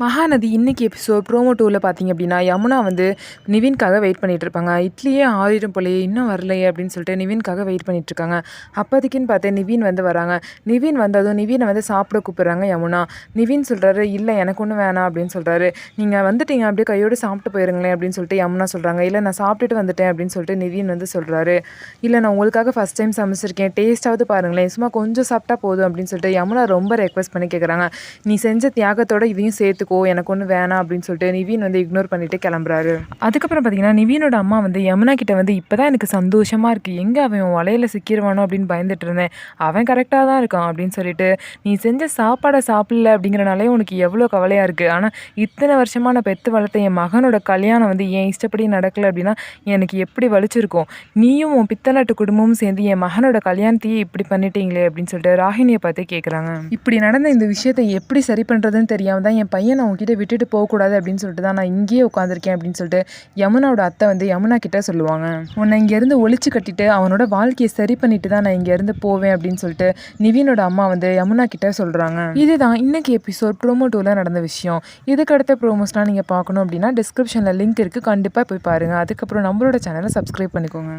மகாநதி இன்னைக்கு episode promo 2ல பார்த்தீங்க அப்படின்னா, யமுனா வந்து நிவின்காக வெயிட் பண்ணிட்டு இருப்பாங்க. இட்லியே ஆறிடும் போலயே இன்னும் வரலையே அப்படின்னு சொல்லிட்டு நிவின்காக வெயிட் பண்ணிட்டு இருக்காங்க. அப்போதைக்குன்னு பார்த்து நிவின் வந்து வராங்க. நிவின் வந்ததும் நிவினை வந்து சாப்பிட கூப்பிடுறாங்க யமுனா. நிவின் சொல்றாரு, இல்லை எனக்கு ஒன்றும் வேணாம் அப்படின்னு சொல்றாரு. நீங்கள் வந்துட்டீங்க அப்படியே கையோடு சாப்பிட்டு போயிருங்களேன் அப்படின்னு சொல்லிட்டு யமுனா சொல்கிறாங்க. இல்லை நான் சாப்பிட்டுட்டு வந்துட்டேன் அப்படின்னு சொல்லிட்டு நிவின் வந்து சொல்கிறாரு. இல்லை நான் உங்களுக்காக ஃபஸ்ட் டைம் சமைச்சிருக்கேன், டேஸ்ட்டாவது பாருங்களேன், சும்மா கொஞ்சம் சாப்பிட்டா போதும் அப்படின்னு சொல்லிட்டு யமுனா ரொம்ப ரெக்வஸ்ட் பண்ணி கேட்குறாங்க. நீ செஞ்ச தியாகத்தோட இதையும் சேர்த்து எனக்கு ஒன்று வேணாம் அப்படின்னு சொல்லிட்டு நிவின் வந்து இக்னோர் பண்ணிட்டு கிளம்புறாரு. அதுக்கப்புறம் பார்த்தீங்கன்னா நிவினோட அம்மா வந்து யமுனா கிட்ட வந்து இப்போதான் எனக்கு சந்தோஷமா இருக்கு, எங்கே அவன் வலையில சிக்கிடுவானோ அப்படின்னு பயந்துட்டு இருந்தேன், அவன் கரெக்டாக தான் இருக்கான் அப்படின்னு சொல்லிட்டு, நீ செஞ்ச சாப்பாடை சாப்பிடல அப்படிங்கிறனாலே உனக்கு எவ்வளோ கவலையாக இருக்குது, ஆனால் இத்தனை வருஷமாக நான் பெற்று வளர்த்த என் மகனோட கல்யாணம் வந்து என் இஷ்டப்படி நடக்கலை அப்படின்னா எனக்கு எப்படி வலிச்சிருக்கும், நீயும் உன் பித்தநாட்டு குடும்பமும் சேர்ந்து என் மகனோட கல்யாணத்தையே இப்படி பண்ணிட்டீங்களே அப்படின்னு சொல்லிட்டு ராகினியை பார்த்து கேட்குறாங்க. இப்படி நடந்த இந்த விஷயத்தை எப்படி சரி பண்ணுறதுன்னு தெரியாமல் தான் என் பையன் நான் உங்ககிட்ட விட்டுட்டு போகக்கூடாது அப்படின்னு சொல்லிட்டு தான் நான் இங்கேயே உட்காந்துருக்கேன் அப்படின்னு சொல்லிட்டு யமுனாவோட அத்தை வந்து யமுனா கிட்ட சொல்லுவாங்க. உன்னை இங்கேருந்து ஒழிச்சு கட்டிட்டு அவனோட வாழ்க்கையை சரி பண்ணிட்டு தான் நான் இங்கேருந்து போவேன் அப்படின்னு சொல்லிட்டு நிவினோட அம்மா வந்து யமுனா கிட்ட சொல்கிறாங்க. இதுதான் இன்னைக்கு எபிசோட் ப்ரோமோ 2ல நடந்த விஷயம். இதுக்கு அடுத்த ப்ரோமோஸ்லாம் நீங்கள் பார்க்கணும் அப்படின்னா டிஸ்கிரிப்ஷனில் லிங்க் இருக்குது, கண்டிப்பாக போய் பாருங்கள். அதுக்கப்புறம் நம்மளோட சேனலை சப்ஸ்கிரைப் பண்ணிக்கோங்க.